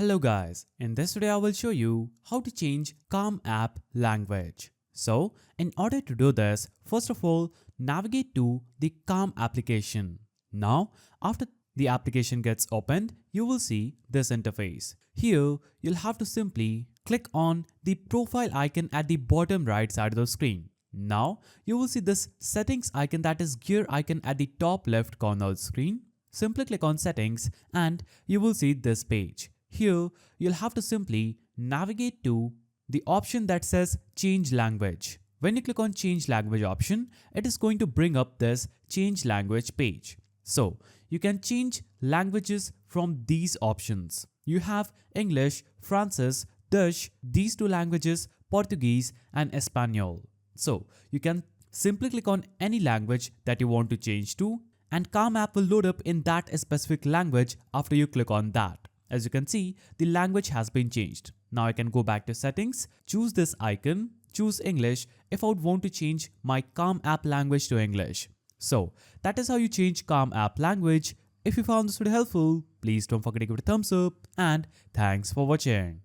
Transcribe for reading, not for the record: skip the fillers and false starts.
Hello guys, in this video I will show you how to change Calm app language. So in order to do this, first of all navigate to the Calm application. Now after the application gets opened, you will see this interface. Here you'll have to simply click on the profile icon at the bottom right side of the screen. Now you will see this settings icon, that is gear icon, at the top left corner of the screen. Simply click on settings and you will see this page. Here, you'll have to simply navigate to the option that says change language. When you click on change language option, it is going to bring up this change language page. So you can change languages from these options. You have English, Francis, Dutch, these two languages, Portuguese and Espanol. So you can simply click on any language that you want to change to, and Calm app will load up in that specific language after you click on that. As you can see, the language has been changed. Now I can go back to settings, choose this icon, choose English if I would want to change my Calm app language to English. So that is how you change Calm app language. If you found this video helpful, please don't forget to give it a thumbs up, and thanks for watching.